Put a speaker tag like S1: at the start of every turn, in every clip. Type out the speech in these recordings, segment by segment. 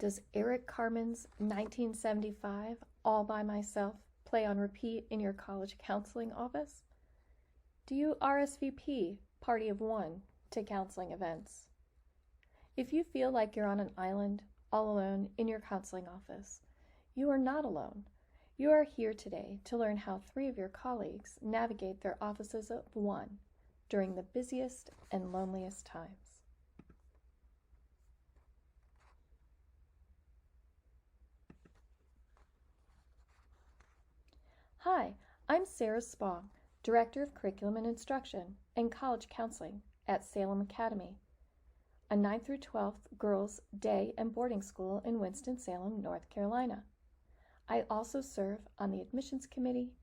S1: Does Eric Carmen's 1975 All by Myself play on repeat in your college counseling office? Do you RSVP Party of One to counseling events? If you feel like you're on an island, all alone in your counseling office, you are not alone. You are here today to learn how 3 of your colleagues navigate their offices of one during the busiest and loneliest times. Hi, I'm Sara Spong, Director of Curriculum and Instruction and College Counseling at Salem Academy, a 9th through 12th girls' day and boarding school in Winston-Salem, North Carolina. I also serve on the Admissions Committee,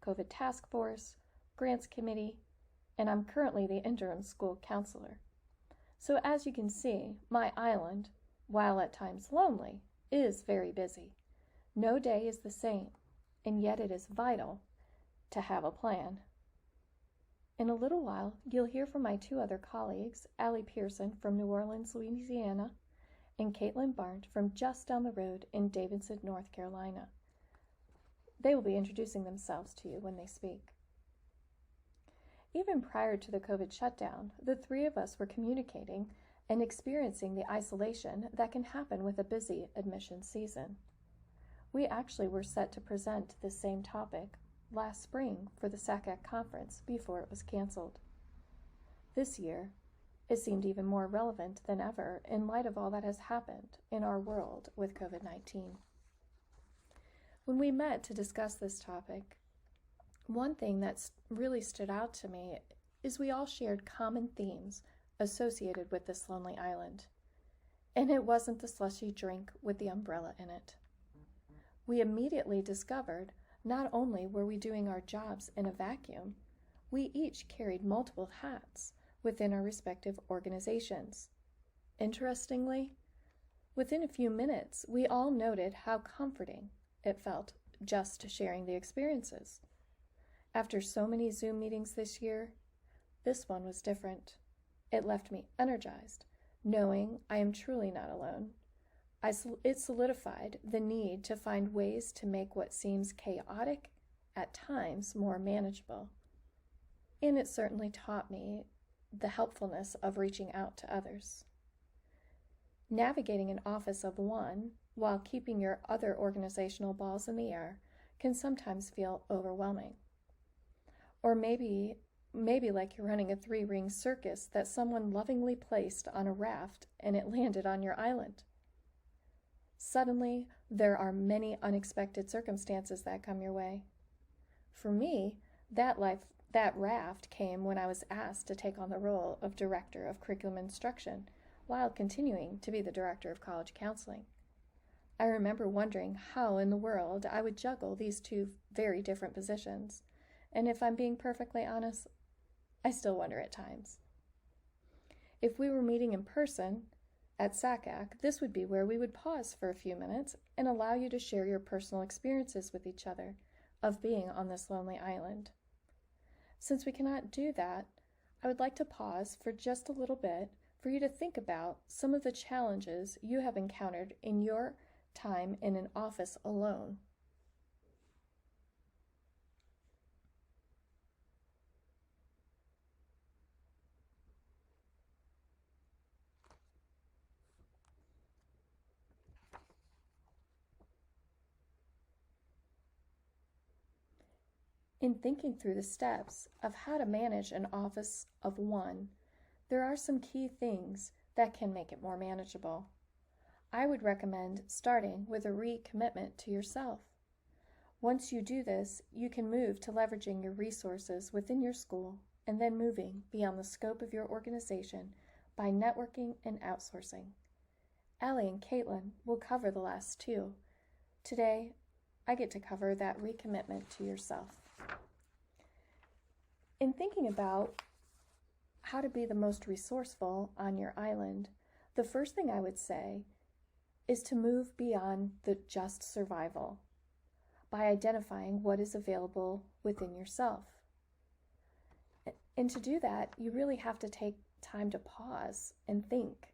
S1: COVID Task Force, Grants Committee, and I'm currently the interim school counselor. So as you can see, my island, while at times lonely, is very busy. No day is the same, and yet it is vital to have a plan. In a little while, you'll hear from my 2 other colleagues, Allie Pierson from New Orleans, Louisiana, and Barndt from just down the road in Davidson, North Carolina. They will be introducing themselves to you when they speak. Even prior to the COVID shutdown, the 3 of us were communicating and experiencing the isolation that can happen with a busy admission season. We actually were set to present this same topic last spring for the SACAC conference before it was canceled. This year, it seemed even more relevant than ever in light of all that has happened in our world with COVID-19. When we met to discuss this topic, one thing that's really stood out to me is we all shared common themes associated with this lonely island. And it wasn't the slushy drink with the umbrella in it. We immediately discovered not only were we doing our jobs in a vacuum, we each carried multiple hats within our respective organizations. Interestingly, within a few minutes, we all noted how comforting it felt just sharing the experiences. After so many Zoom meetings this year, this one was different. It left me energized, knowing I am truly not alone. It solidified the need to find ways to make what seems chaotic at times more manageable. And it certainly taught me the helpfulness of reaching out to others. Navigating an office of one while keeping your other organizational balls in the air can sometimes feel overwhelming. Or maybe like you're running a 3-ring circus that someone lovingly placed on a raft and it landed on your island. Suddenly, there are many unexpected circumstances that come your way. For me, that raft came when I was asked to take on the role of Director of Curriculum Instruction while continuing to be the Director of College Counseling. I remember wondering how in the world I would juggle these 2 very different positions, and if I'm being perfectly honest, I still wonder at times. If we were meeting in person at SACAC, this would be where we would pause for a few minutes and allow you to share your personal experiences with each other of being on this lonely island. Since we cannot do that, I would like to pause for just a little bit for you to think about some of the challenges you have encountered in your time in an office alone. In thinking through the steps of how to manage an office of one, there are some key things that can make it more manageable. I would recommend starting with a recommitment to yourself. Once you do this, you can move to leveraging your resources within your school and then moving beyond the scope of your organization by networking and outsourcing. Allie and Caitlin will cover the last 2. Today, I get to cover that recommitment to yourself. In thinking about how to be the most resourceful on your island, the first thing I would say is to move beyond the just survival by identifying what is available within yourself. And to do that, you really have to take time to pause and think.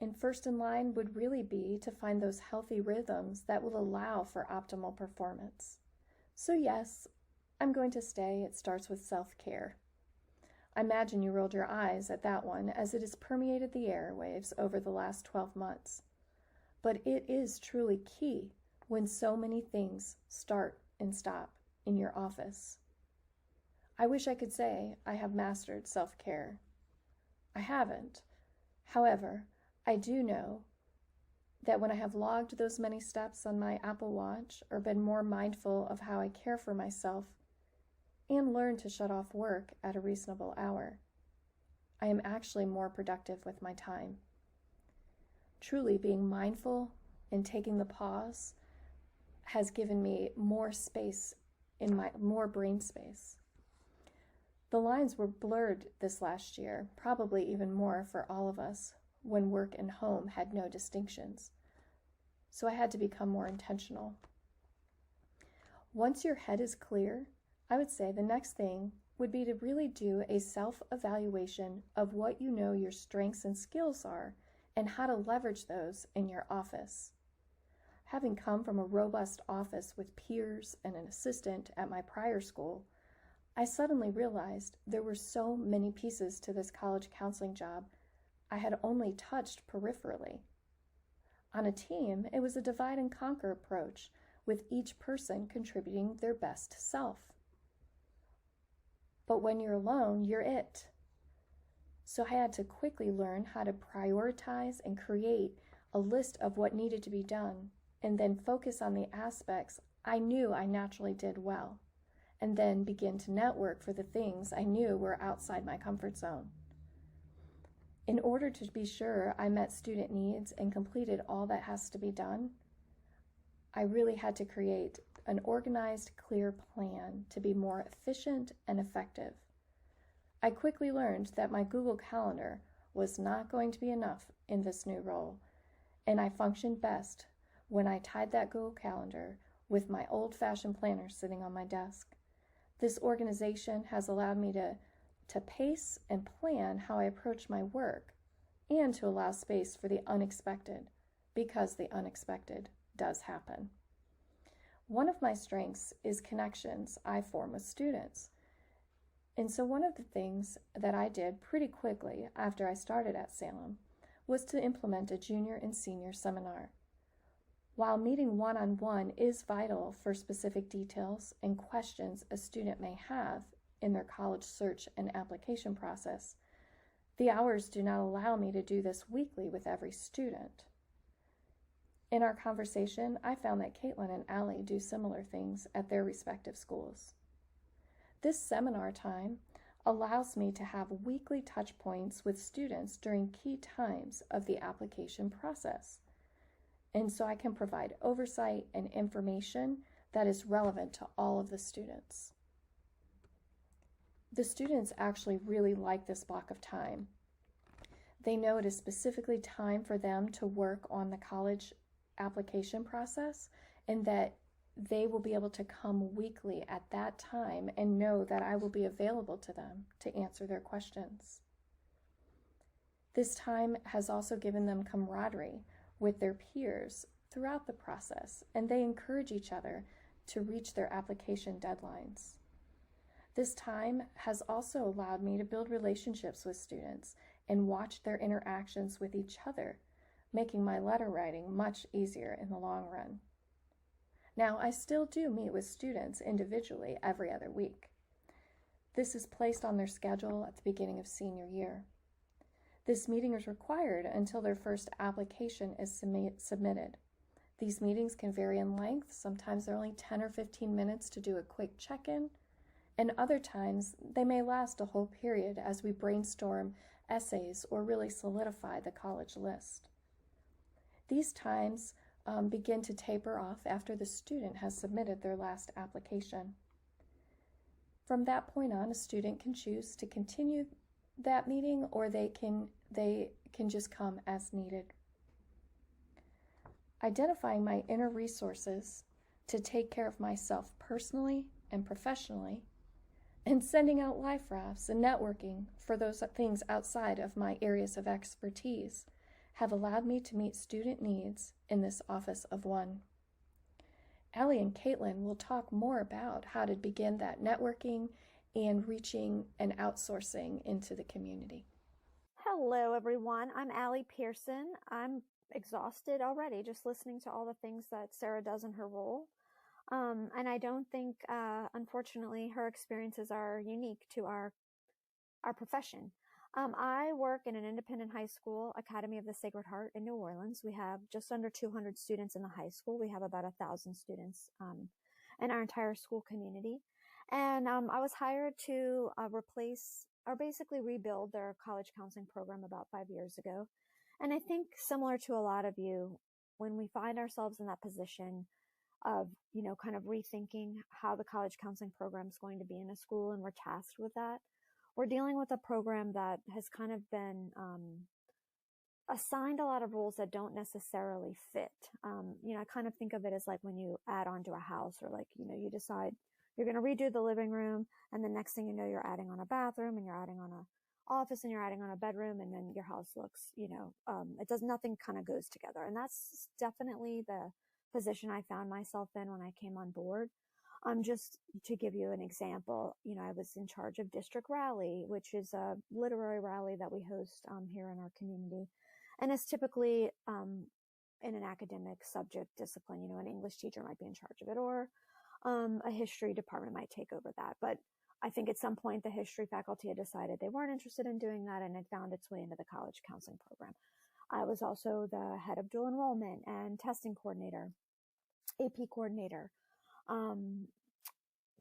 S1: And first in line would really be to find those healthy rhythms that will allow for optimal performance. So yes, I'm going to say it starts with self-care. I imagine you rolled your eyes at that one as it has permeated the airwaves over the last 12 months. But it is truly key when so many things start and stop in your office. I wish I could say I have mastered self-care. I haven't. However, I do know that when I have logged those many steps on my Apple Watch or been more mindful of how I care for myself and learned to shut off work at a reasonable hour, I am actually more productive with my time. Truly being mindful and taking the pause has given me more space more brain space. The lines were blurred this last year, probably even more for all of us, when work and home had no distinctions. So I had to become more intentional. Once your head is clear, I would say the next thing would be to really do a self-evaluation of what you know your strengths and skills are and how to leverage those in your office. Having come from a robust office with peers and an assistant at my prior school, I suddenly realized there were so many pieces to this college counseling job I had only touched peripherally. On a team, it was a divide and conquer approach, with each person contributing their best self. But when you're alone, you're it. So I had to quickly learn how to prioritize and create a list of what needed to be done, and then focus on the aspects I knew I naturally did well, and then begin to network for the things I knew were outside my comfort zone. In order to be sure I met student needs and completed all that has to be done, I really had to create an organized, clear plan to be more efficient and effective. I quickly learned that my Google Calendar was not going to be enough in this new role, and I functioned best when I tied that Google Calendar with my old-fashioned planner sitting on my desk. This organization has allowed me to pace and plan how I approach my work and to allow space for the unexpected, because the unexpected does happen. One of my strengths is connections I form with students. And so one of the things that I did pretty quickly after I started at Salem was to implement a junior and senior seminar. While meeting one-on-one is vital for specific details and questions a student may have in their college search and application process, the hours do not allow me to do this weekly with every student. In our conversation, I found that Caitlin and Allie do similar things at their respective schools. This seminar time allows me to have weekly touch points with students during key times of the application process. And so I can provide oversight and information that is relevant to all of the students. The students actually really like this block of time. They know it is specifically time for them to work on the college application process, and that they will be able to come weekly at that time and know that I will be available to them to answer their questions. This time has also given them camaraderie with their peers throughout the process, and they encourage each other to reach their application deadlines. This time has also allowed me to build relationships with students and watch their interactions with each other, making my letter writing much easier in the long run. Now, I still do meet with students individually every other week. This is placed on their schedule at the beginning of senior year. This meeting is required until their first application is submitted. These meetings can vary in length. Sometimes they're only 10 or 15 minutes to do a quick check-in, and other times they may last a whole period as we brainstorm essays or really solidify the college list. These times begin to taper off after the student has submitted their last application. From that point on, a student can choose to continue that meeting, or they can just come as needed. Identifying my inner resources to take care of myself personally and professionally, and sending out life rafts and networking for those things outside of my areas of expertise have allowed me to meet student needs in this office of one. Allie and Caitlin will talk more about how to begin that networking and reaching and outsourcing into the community.
S2: Hello, everyone. I'm Allie Pierson. I'm exhausted already just listening to all the things that Sara does in her role. And I don't think, unfortunately, her experiences are unique to our profession. I work in an independent high school, Academy of the Sacred Heart in New Orleans. We have just under 200 students in the high school. We have about 1,000 students in our entire school community. And I was hired to replace or basically rebuild their college counseling program about 5 years ago. And I think similar to a lot of you, when we find ourselves in that position of, kind of rethinking how the college counseling program is going to be in a school, and we're tasked with that, we're dealing with a program that has kind of been assigned a lot of rules that don't necessarily fit. I kind of think of it as like when you add on to a house, or like, you decide you're going to redo the living room, and the next thing you know, you're adding on a bathroom, and you're adding on a office, and you're adding on a bedroom, and then your house looks, nothing kind of goes together. And that's definitely the position I found myself in when I came on board. Just to give you an example, I was in charge of District Rally, which is a literary rally that we host here in our community. And it's typically in an academic subject discipline. An English teacher might be in charge of it, or a history department might take over that. But I think at some point the history faculty had decided they weren't interested in doing that, and it found its way into the college counseling program. I was also the head of dual enrollment and testing coordinator, AP coordinator,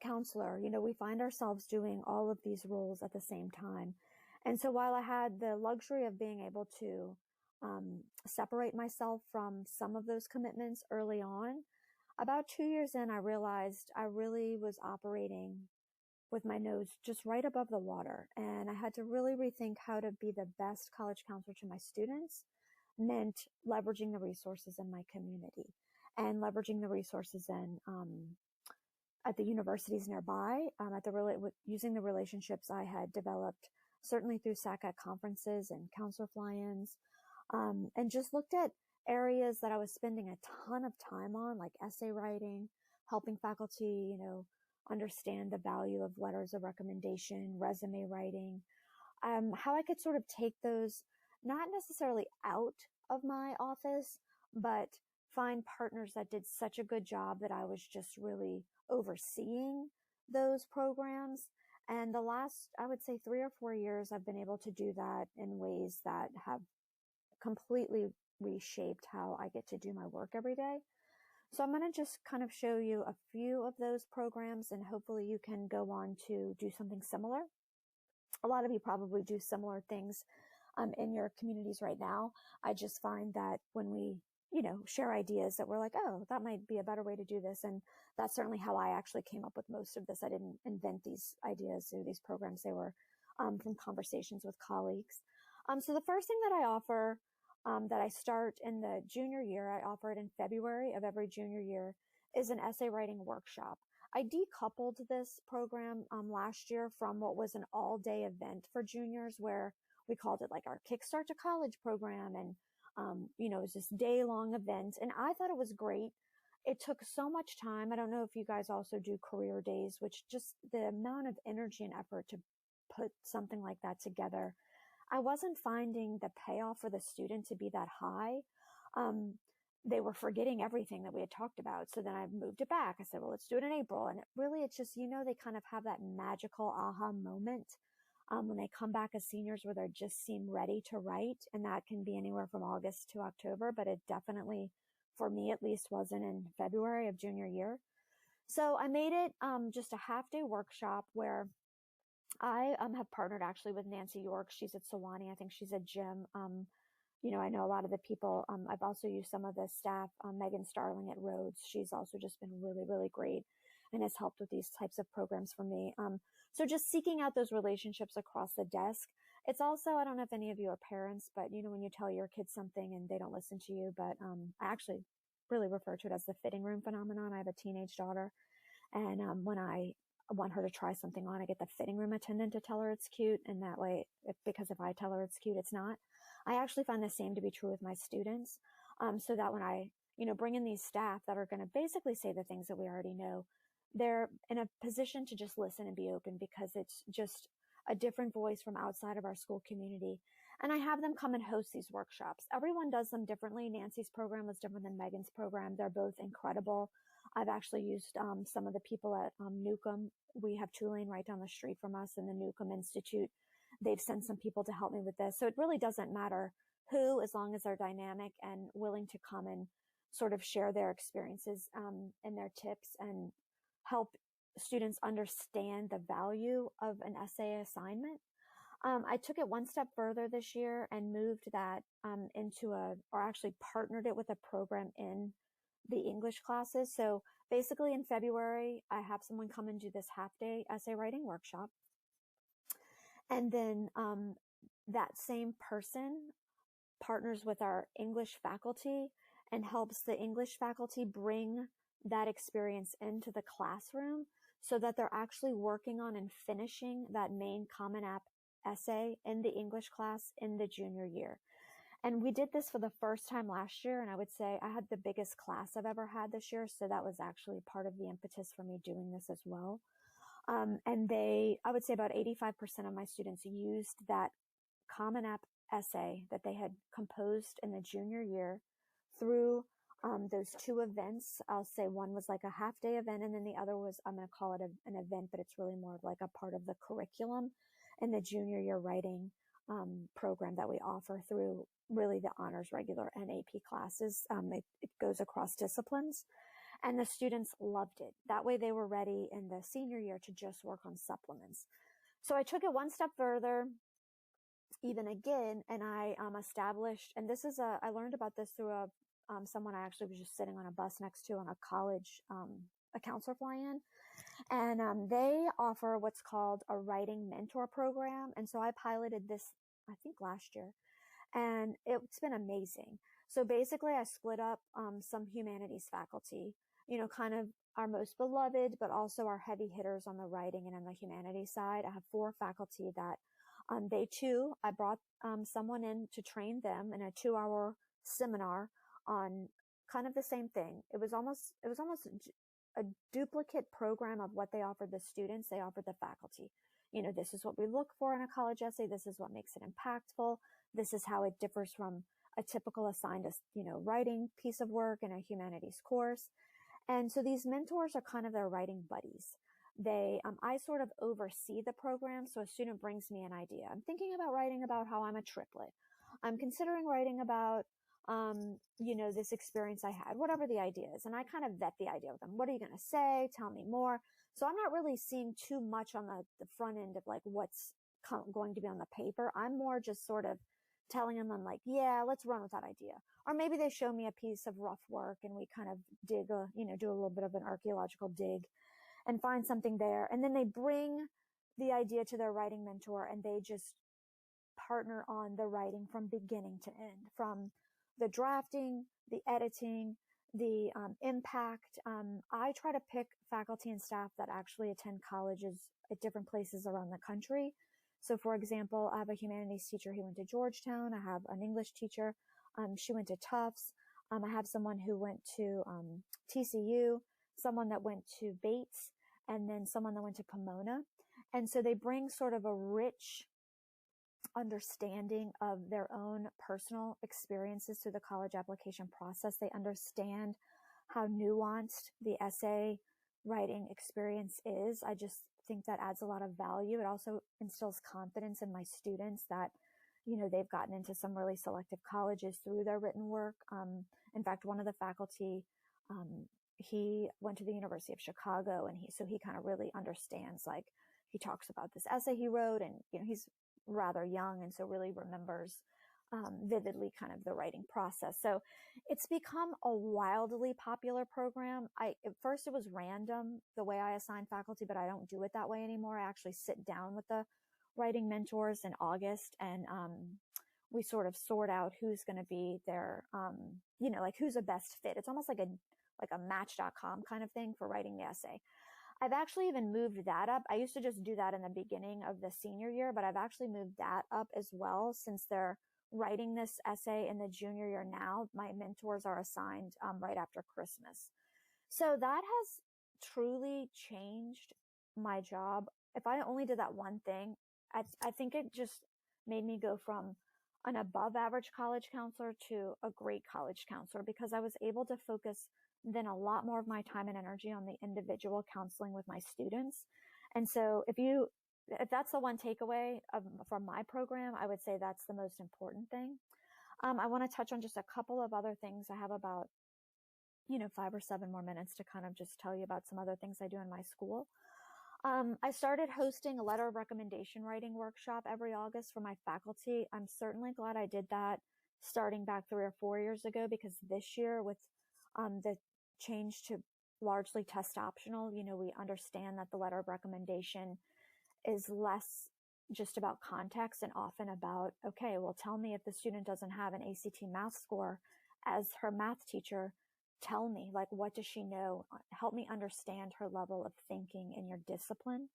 S2: counselor. We find ourselves doing all of these roles at the same time. And so while I had the luxury of being able to separate myself from some of those commitments early on, about 2 years in, I realized I really was operating with my nose just right above the water. And I had to really rethink how to be the best college counselor to my students meant leveraging the resources in my community and leveraging the resources in at the universities nearby, using the relationships I had developed, certainly through SACA conferences and counselor fly-ins, and just looked at areas that I was spending a ton of time on, like essay writing, helping faculty, understand the value of letters of recommendation, resume writing, how I could sort of take those, not necessarily out of my office, but find partners that did such a good job that I was just really overseeing those programs. And the last, I would say 3 or 4 years, I've been able to do that in ways that have completely reshaped how I get to do my work every day. So I'm going to just kind of show you a few of those programs, and hopefully you can go on to do something similar. A lot of you probably do similar things in your communities right now. I just find that when we, share ideas, that we're like, oh, that might be a better way to do this. And that's certainly how I actually came up with most of this. I didn't invent these ideas or these programs. They were from conversations with colleagues. So the first thing that I offer, that I start in the junior year, I offer it in February of every junior year, is an essay writing workshop. I decoupled this program last year from what was an all-day event for juniors, where we called it like our Kickstart to College program. And, it was this day-long event. And I thought it was great. It took so much time. I don't know if you guys also do career days, which just the amount of energy and effort to put something like that together, I wasn't finding the payoff for the student to be that high. They were forgetting everything that we had talked about. So then I moved it back. I said, well, let's do it in April. And it's just, they kind of have that magical aha moment when they come back as seniors, where they just seem ready to write. And that can be anywhere from August to October, but it definitely, for me at least, wasn't in February of junior year. So I made it just a half-day workshop where I have partnered actually with Nancy York. She's at Sewanee. I think she's at Jim. I know a lot of the people. I've also used some of the staff. Megan Starling at Rhodes. She's also just been really, really great and has helped with these types of programs for me. So just seeking out those relationships across the desk. It's also, I don't know if any of you are parents, but when you tell your kids something and they don't listen to you, but I actually really refer to it as the fitting room phenomenon. I have a teenage daughter, and when I want her to try something on, I get the fitting room attendant to tell her it's cute. And that way, because if I tell her it's cute, it's not. I actually find the same to be true with my students. So that when I, bring in these staff that are going to basically say the things that we already know, they're in a position to just listen and be open, because it's just a different voice from outside of our school community. And I have them come and host these workshops. Everyone does them differently. Nancy's program was different than Megan's program. They're both incredible. I've actually used some of the people at Newcomb. We have Tulane right down the street from us in the Newcomb Institute. They've sent some people to help me with this. So it really doesn't matter who, as long as they're dynamic and willing to come and sort of share their experiences and their tips and help students understand the value of an essay assignment. I took it one step further this year and moved that or actually partnered it with a program in the English classes. So basically in February, I have someone come and do this half-day essay writing workshop. And then that same person partners with our English faculty and helps the English faculty bring that experience into the classroom, so that they're actually working on and finishing that main Common App essay in the English class in the junior year. And we did this for the first time last year, and I would say I had the biggest class I've ever had this year, so that was actually part of the impetus for me doing this as well. And I would say about 85% of my students used that Common App essay that they had composed in the junior year through those two events. I'll say one was like a half-day event, and then the other was, I'm going to call it an event, but it's really more of like a part of the curriculum in the junior year writing program that we offer through really the honors, regular, and AP classes. It goes across disciplines, and the students loved it. That way they were ready in the senior year to just work on supplements. So I took it one step further, even again, and I established, and this is I learned about this through someone I actually was just sitting on a bus next to on a college, a counselor fly-in, and they offer what's called a writing mentor program. And so I piloted this, I think last year, and it's been amazing. So basically I split up some humanities faculty, kind of our most beloved, but also our heavy hitters on the writing and on the humanities side. I have 4 faculty that they too, I brought someone in to train them in a 2-hour seminar on kind of the same thing. It was almost a duplicate program of what they offered the students. They offered the faculty. This is what we look for in a college essay. This is what makes it impactful. This is how it differs from a typical assigned, writing piece of work in a humanities course. And so these mentors are kind of their writing buddies. I sort of oversee the program. So a student brings me an idea. I'm thinking about writing about how I'm a triplet. I'm considering writing about, this experience I had, whatever the idea is. And I kind of vet the idea with them. What are you going to say? Tell me more. So I'm not really seeing too much on the front end of like what's going to be on the paper. I'm more just sort of telling them, I'm like, yeah, let's run with that idea. Or maybe they show me a piece of rough work and we kind of do a little bit of an archaeological dig and find something there. And then they bring the idea to their writing mentor and they just partner on the writing from beginning to end, from the drafting, the editing, the impact. I try to pick faculty and staff that actually attend colleges at different places around the country. So for example, I have a humanities teacher who went to Georgetown. I have an English teacher. She went to Tufts. I have someone who went to TCU, someone that went to Bates, and then someone that went to Pomona. And so they bring sort of a rich understanding of their own personal experiences through the college application process. They understand how nuanced the essay writing experience is. I just think that adds a lot of value. It also instills confidence in my students that, they've gotten into some really selective colleges through their written work. In fact, one of the faculty, he went to the University of Chicago, and he kind of really understands, like, he talks about this essay he wrote, and, he's rather young, and so really remembers vividly kind of the writing process. So it's become a wildly popular program. At first it was random the way I assign faculty, but I don't do it that way anymore. I actually sit down with the writing mentors in August, and we sort of sort out who's going to be their, like who's a best fit. It's almost like a match.com kind of thing for writing the essay. I've actually even moved that up. I used to just do that in the beginning of the senior year, but I've actually moved that up as well, since they're writing this essay in the junior year now. My mentors are assigned right after Christmas. So that has truly changed my job. If I only did that one thing, I think it just made me go from an above average college counselor to a great college counselor, because I was able to focus then a lot more of my time and energy on the individual counseling with my students. And so if that's the one takeaway from my program, I would say that's the most important thing. I want to touch on just a couple of other things. I have about 5 or 7 more minutes to kind of just tell you about some other things I do in my school. I started hosting a letter of recommendation writing workshop every August for my faculty. I'm certainly glad I did that starting back 3 or 4 years ago, because this year with the change to largely test optional, we understand that the letter of recommendation is less just about context and often about, okay, well, tell me if the student doesn't have an ACT math score as her math teacher. Tell me, like, what does she know? Help me understand her level of thinking in your discipline.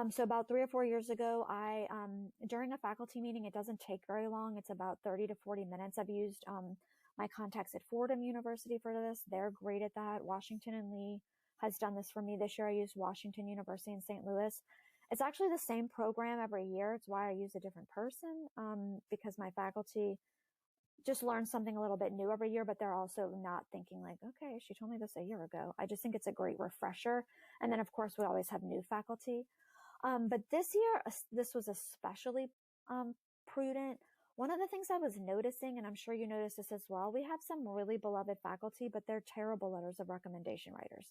S2: So about 3 or 4 years ago, during a faculty meeting, it doesn't take very long. It's about 30 to 40 minutes. I've used my contacts at Fordham University for this. They're great at that. Washington and Lee has done this for me. This year I used Washington University in St. Louis. It's actually the same program every year. It's why I use a different person, because my faculty just learn something a little bit new every year, but they're also not thinking like, okay, she told me this a year ago. I just think it's a great refresher. And then of course we always have new faculty. But this year, this was especially prudent. One of the things I was noticing, and I'm sure you noticed this as well, we have some really beloved faculty, but they're terrible letters of recommendation writers.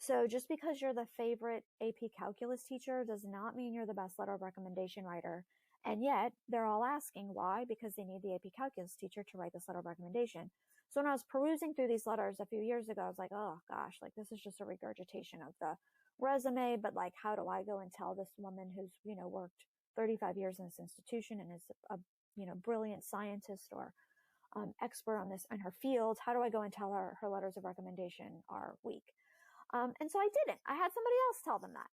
S2: So just because you're the favorite AP calculus teacher does not mean you're the best letter of recommendation writer. And yet they're all asking why, because they need the AP calculus teacher to write this letter of recommendation. So when I was perusing through these letters a few years ago, I was like, oh gosh, like this is just a regurgitation of the resume, but like, how do I go and tell this woman who's, worked 35 years in this institution and is a, brilliant scientist or expert on this in her field, how do I go and tell her her letters of recommendation are weak? And so I didn't. I had somebody else tell them that.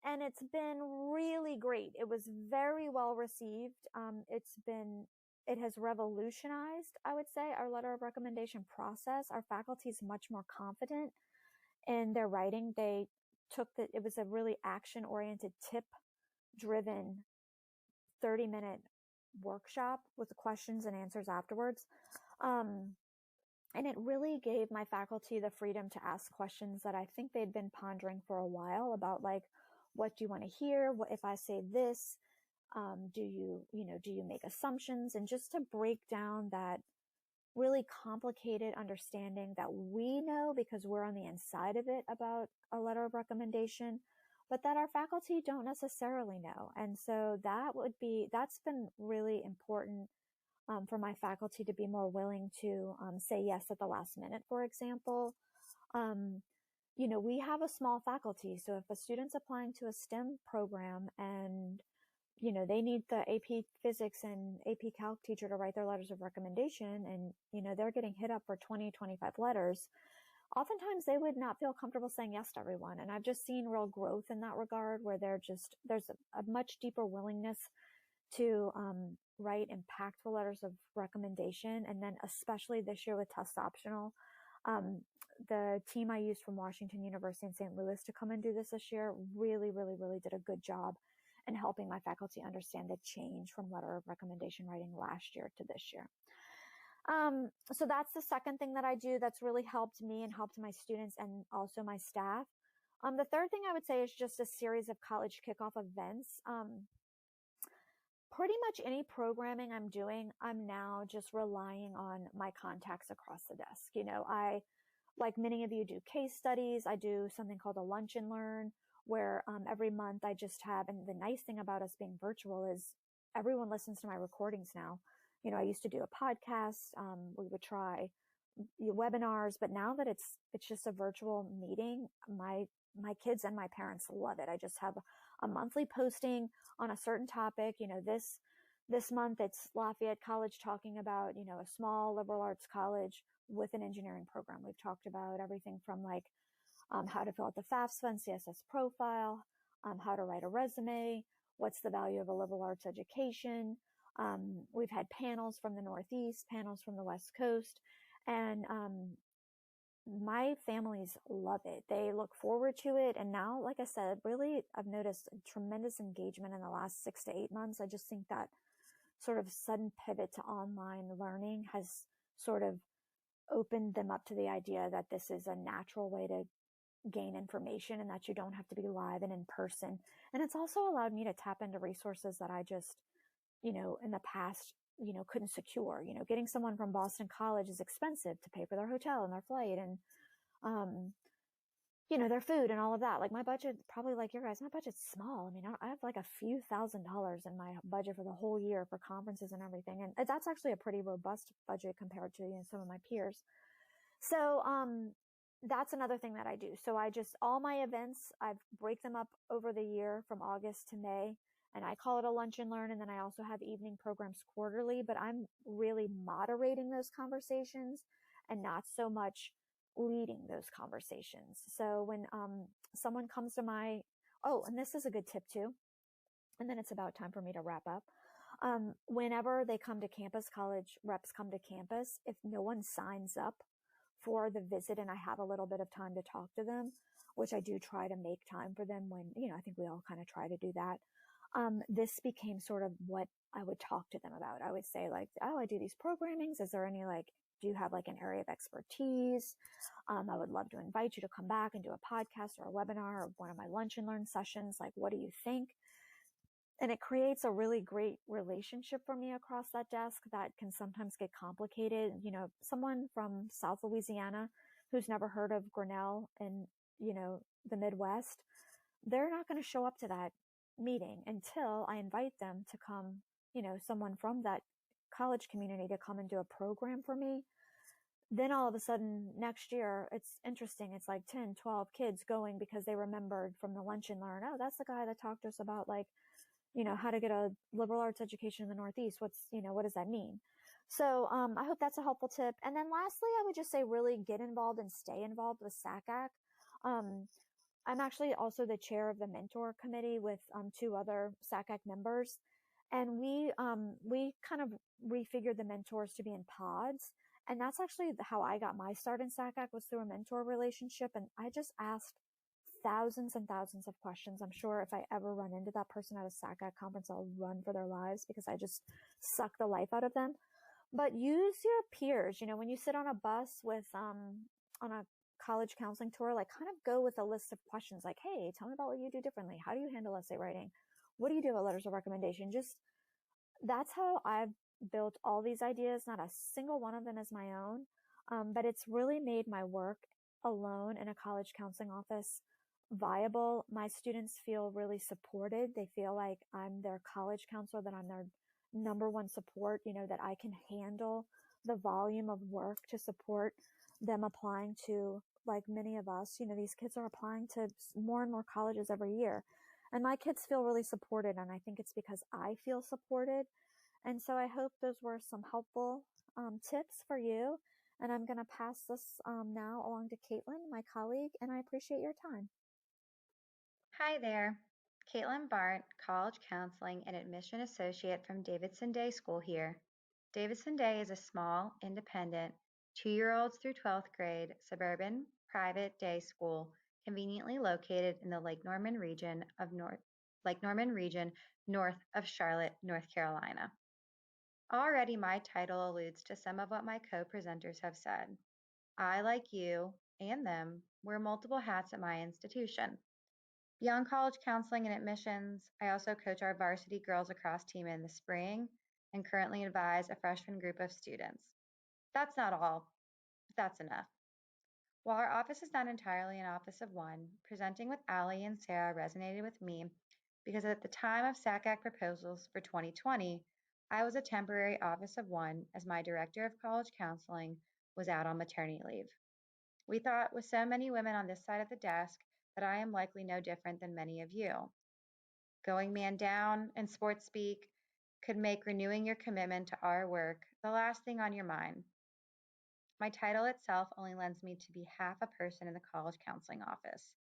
S2: And it's been really great. It was very well received. It has revolutionized, I would say, our letter of recommendation process. Our faculty is much more confident in their writing. It was a really action-oriented, tip-driven 30-minute workshop with the questions and answers afterwards. And it really gave my faculty the freedom to ask questions that I think they'd been pondering for a while about, like, what do you want to hear? What if I say this? Do you make assumptions? And just to break down that really complicated understanding that we know because we're on the inside of it about a letter of recommendation, but that our faculty don't necessarily know. And so that's been really important for my faculty to be more willing to say yes at the last minute, for example. We have a small faculty. So if a student's applying to a STEM program and, they need the AP physics and AP calc teacher to write their letters of recommendation and, they're getting hit up for 20, 25 letters, oftentimes they would not feel comfortable saying yes to everyone. And I've just seen real growth in that regard where there's a much deeper willingness to write impactful letters of recommendation. And then especially this year with test optional, the team I used from Washington University in St. Louis to come and do this year really, really, really did a good job in helping my faculty understand the change from letter of recommendation writing last year to this year. So that's the second thing that I do that's really helped me and helped my students and also my staff. The third thing I would say is just a series of college kickoff events. Pretty much any programming I'm doing, I'm now just relying on my contacts across the desk. I, like many of you, do case studies. I do something called a lunch and learn, where every month I just have, and the nice thing about us being virtual is everyone listens to my recordings now. I used to do a podcast. We would try webinars, but now that it's just a virtual meeting, my kids and my parents love it. I just have a monthly posting on a certain topic. This month it's Lafayette College talking about, a small liberal arts college with an engineering program. We've talked about everything from how to fill out the FAFSA and CSS profile, how to write a resume, what's the value of a liberal arts education. We've had panels from the Northeast, panels from the West Coast, and my families love it. They look forward to it. And now, like I said, really, I've noticed tremendous engagement in the last 6 to 8 months. I just think that sort of sudden pivot to online learning has sort of opened them up to the idea that this is a natural way to gain information and that you don't have to be live and in person. And it's also allowed me to tap into resources that I just, in the past, couldn't secure. Getting someone from Boston College is expensive to pay for their hotel and their flight and, their food and all of that. Like my budget, probably like your guys, my budget's small. I mean, I have like a few $1,000s in my budget for the whole year for conferences and everything. And that's actually a pretty robust budget compared to, some of my peers. So, that's another thing that I do. So all my events, I break them up over the year from August to May, and I call it a lunch and learn. And then I also have evening programs quarterly, but I'm really moderating those conversations and not so much leading those conversations. So when, someone comes to and this is a good tip too, and then it's about time for me to wrap up. Whenever they come to campus, college reps come to campus, if no one signs up for the visit and I have a little bit of time to talk to them, which I do try to make time for them when, I think we all kind of try to do that. This became sort of what I would talk to them about. I would say like, I do these programmings. Is there any do you have like an area of expertise? I would love to invite you to come back and do a podcast or a webinar or one of my lunch and learn sessions. Like, what do you think? And it creates a really great relationship for me across that desk that can sometimes get complicated. Someone from South Louisiana who's never heard of Grinnell and, the Midwest, they're not going to show up to that meeting until I invite them to come, someone from that college community to come and do a program for me. Then all of a sudden next year, it's interesting. It's like 10, 12 kids going because they remembered from the lunch and learn. Oh, that's the guy that talked to us about how to get a liberal arts education in the Northeast. What does that mean? So, I hope that's a helpful tip. And then lastly, I would just say really get involved and stay involved with SACAC. I'm actually also the chair of the mentor committee with, 2 other SACAC members. And we kind of refigured the mentors to be in pods. And that's actually how I got my start in SACAC, was through a mentor relationship. And I just asked thousands and thousands of questions. I'm sure if I ever run into that person at a SACAC conference, I'll run for their lives because I just suck the life out of them. But use your peers. When you sit on a bus with, on a college counseling tour, like kind of go with a list of questions like, hey, tell me about what you do differently. How do you handle essay writing? What do you do about letters of recommendation? That's how I've built all these ideas. Not a single one of them is my own. But it's really made my work alone in a college counseling office viable. My students feel really supported. They feel like I'm their college counselor, that I'm their number one support, that I can handle the volume of work to support them applying to, like many of us, these kids are applying to more and more colleges every year. And my kids feel really supported. And I think it's because I feel supported. And so I hope those were some helpful tips for you. And I'm going to pass this now along to Caitlin, my colleague, and I appreciate your time.
S3: Hi there. Caitlin Barndt, College Counseling and Admission Associate from Davidson Day School here. Davidson Day is a small, independent, 2-year-olds through 12th grade, suburban, private day school conveniently located in the Lake Norman region north of Charlotte, North Carolina. Already my title alludes to some of what my co-presenters have said. I, like you and them, wear multiple hats at my institution. Beyond college counseling and admissions, I also coach our varsity girls lacrosse team in the spring and currently advise a freshman group of students. That's not all, but that's enough. While our office is not entirely an office of one, presenting with Allie and Sara resonated with me because at the time of SACAC proposals for 2020, I was a temporary office of one as my director of college counseling was out on maternity leave. We thought with so many women on this side of the desk that I am likely no different than many of you. Going man down in sports speak could make renewing your commitment to our work the last thing on your mind. My title itself only lends me to be half a person in the college counseling office.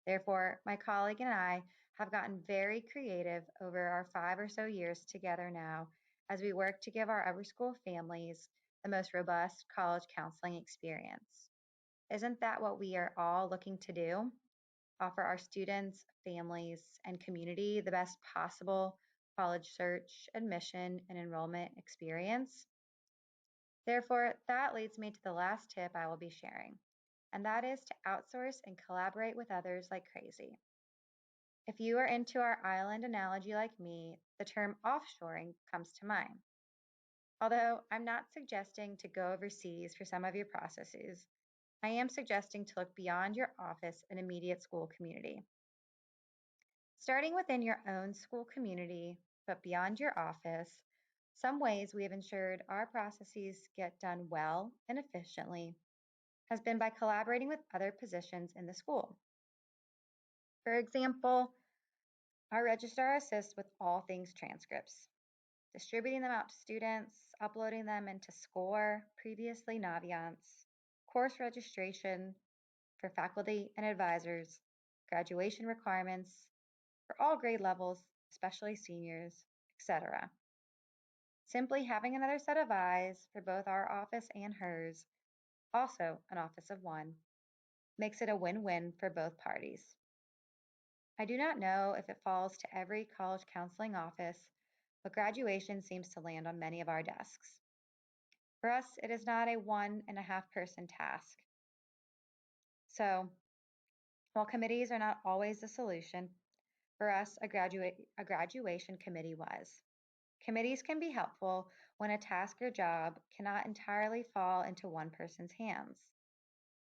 S3: Therefore, my colleague and I have gotten very creative over our 5 or so years together now as we work to give our upper school families the most robust college counseling experience. Isn't that what we are all looking to do? Offer our students, families, and community the best possible college search, admission, and enrollment experience? Therefore, that leads me to the last tip I will be sharing, and that is to outsource and collaborate with others like crazy. If you are into our island analogy like me, the term offshoring comes to mind. Although I'm not suggesting to go overseas for some of your processes, I am suggesting to look beyond your office and immediate school community. Starting within your own school community, but beyond your office, some ways we have ensured our processes get done well and efficiently has been by collaborating with other positions in the school. For example, our registrar assists with all things transcripts, distributing them out to students, uploading them into SCORE, previously Naviance, course registration for faculty and advisors, graduation requirements for all grade levels, especially seniors, etc. Simply having another set of eyes for both our office and hers, also an office of one, makes it a win-win for both parties. I do not know if it falls to every college counseling office, but graduation seems to land on many of our desks. For us, it is not a 1.5-person task. So, while committees are not always the solution, for us, a graduation committee was. Committees can be helpful when a task or job cannot entirely fall into one person's hands.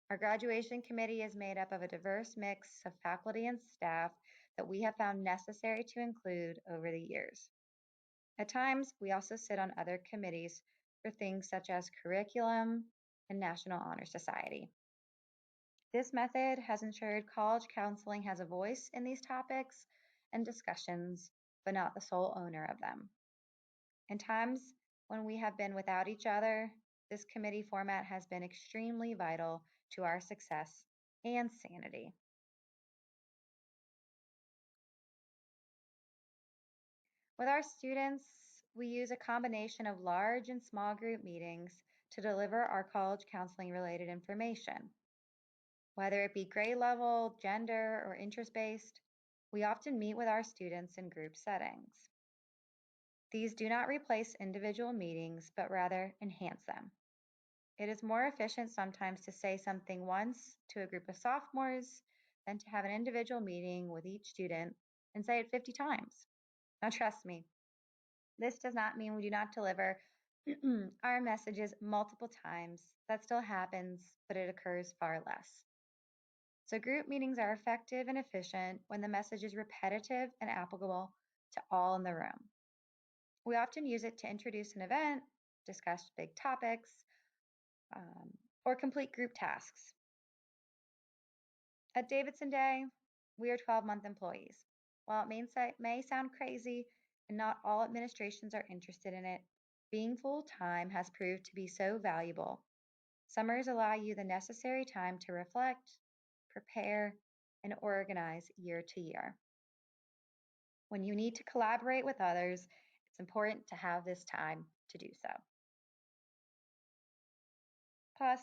S3: Our graduation committee is made up of a diverse mix of faculty and staff that we have found necessary to include over the years. At times, we also sit on other committees for things such as curriculum and National Honor Society. This method has ensured college counseling has a voice in these topics and discussions, but not the sole owner of them. In times when we have been without each other, this committee format has been extremely vital to our success and sanity. With our students, we use a combination of large and small group meetings to deliver our college counseling related information. Whether it be grade level, gender, or interest-based, we often meet with our students in group settings. These do not replace individual meetings, but rather enhance them. It is more efficient sometimes to say something once to a group of sophomores than to have an individual meeting with each student and say it 50 times. Now, trust me, this does not mean we do not deliver our messages multiple times. That still happens, but it occurs far less. So group meetings are effective and efficient when the message is repetitive and applicable to all in the room. We often use it to introduce an event, discuss big topics, or complete group tasks. At Davidson Day, we are 12-month employees. While it may sound crazy and not all administrations are interested in it, being full-time has proved to be so valuable. Summers allow you the necessary time to reflect, prepare, and organize year to year. When you need to collaborate with others, it's important to have this time to do so. Plus,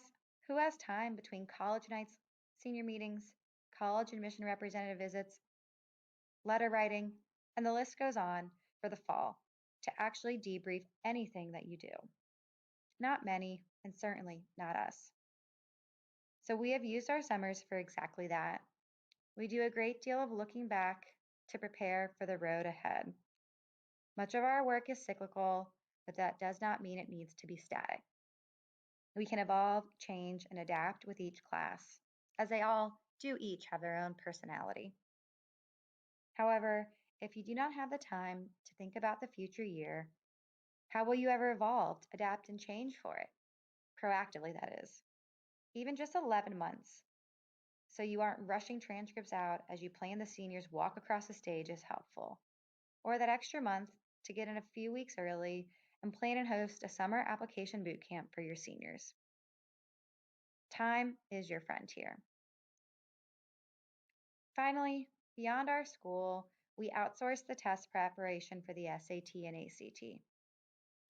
S3: who has time between college nights, senior meetings, college admission representative visits, letter writing, and the list goes on for the fall to actually debrief anything that you do? Not many, and certainly not us. So we have used our summers for exactly that. We do a great deal of looking back to prepare for the road ahead. Much of our work is cyclical, but that does not mean it needs to be static. We can evolve, change, and adapt with each class, as they all do each have their own personality. However, if you do not have the time to think about the future year, how will you ever evolve, adapt, and change for it? Proactively, that is. Even just 11 months. So you aren't rushing transcripts out as you plan the seniors walk across the stage is helpful. Or that extra month to get in a few weeks early and plan and host a summer application boot camp for your seniors. Time is your friend here. Finally, beyond our school, we outsource the test preparation for the SAT and ACT.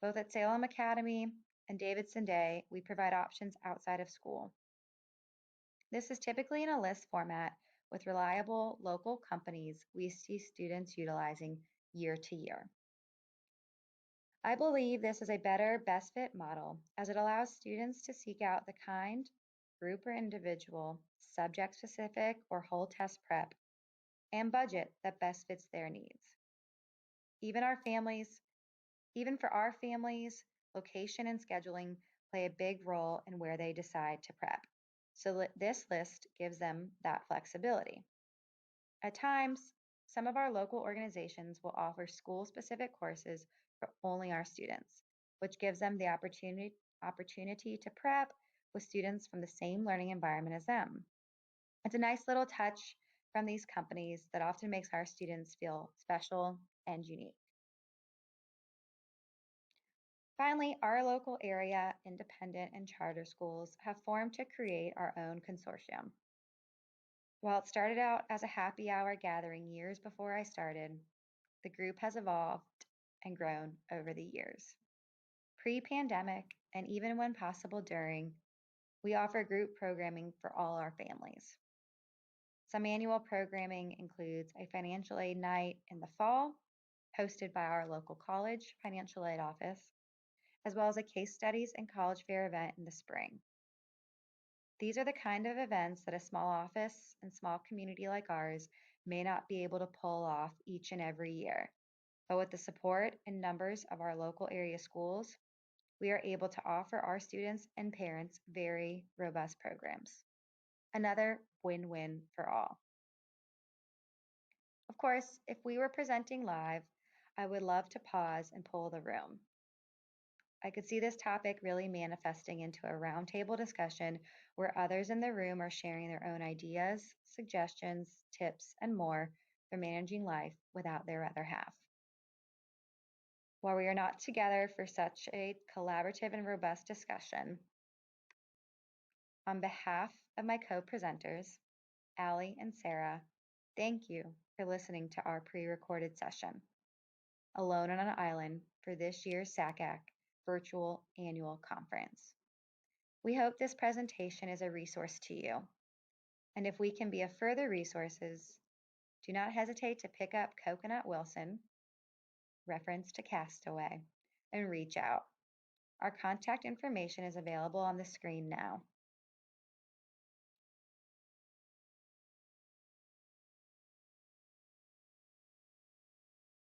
S3: Both at Salem Academy and Davidson Day, we provide options outside of school. This is typically in a list format with reliable local companies we see students utilizing year to year. I believe this is a better best fit model as it allows students to seek out the kind, group or individual, subject specific or whole test prep, and budget that best fits their needs. Even for our families, location and scheduling play a big role in where they decide to prep. So this list gives them that flexibility. At times, some of our local organizations will offer school-specific courses for only our students, which gives them the opportunity to prep with students from the same learning environment as them. It's a nice little touch from these companies that often makes our students feel special and unique. Finally, our local area, independent, and charter schools have formed to create our own consortium. While it started out as a happy hour gathering years before I started, the group has evolved and grown over the years. Pre-pandemic, and even when possible during, we offer group programming for all our families. Some annual programming includes a financial aid night in the fall, hosted by our local college financial aid office, as well as a case studies and college fair event in the spring. These are the kind of events that a small office and small community like ours may not be able to pull off each and every year. But with the support and numbers of our local area schools, we are able to offer our students and parents very robust programs. Another win-win for all. Of course, if we were presenting live, I would love to pause and poll the room. I could see this topic really manifesting into a roundtable discussion where others in the room are sharing their own ideas, suggestions, tips, and more for managing life without their other half. While we are not together for such a collaborative and robust discussion, on behalf of my co-presenters, Allie and Sara, thank you for listening to our pre-recorded session, Alone on an Island, for this year's SACAC virtual annual conference. We hope this presentation is a resource to you. And if we can be of further resources, do not hesitate to pick up Coconut Wilson, reference to Castaway, and reach out. Our contact information is available on the screen now.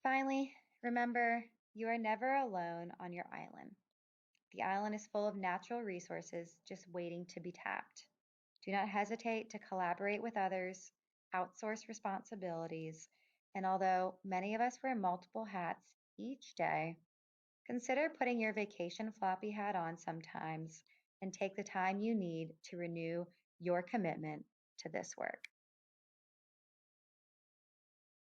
S3: Finally, remember, you are never alone on your island. The island is full of natural resources just waiting to be tapped. Do not hesitate to collaborate with others, outsource responsibilities, and although many of us wear multiple hats each day, consider putting your vacation floppy hat on sometimes and take the time you need to renew your commitment to this work.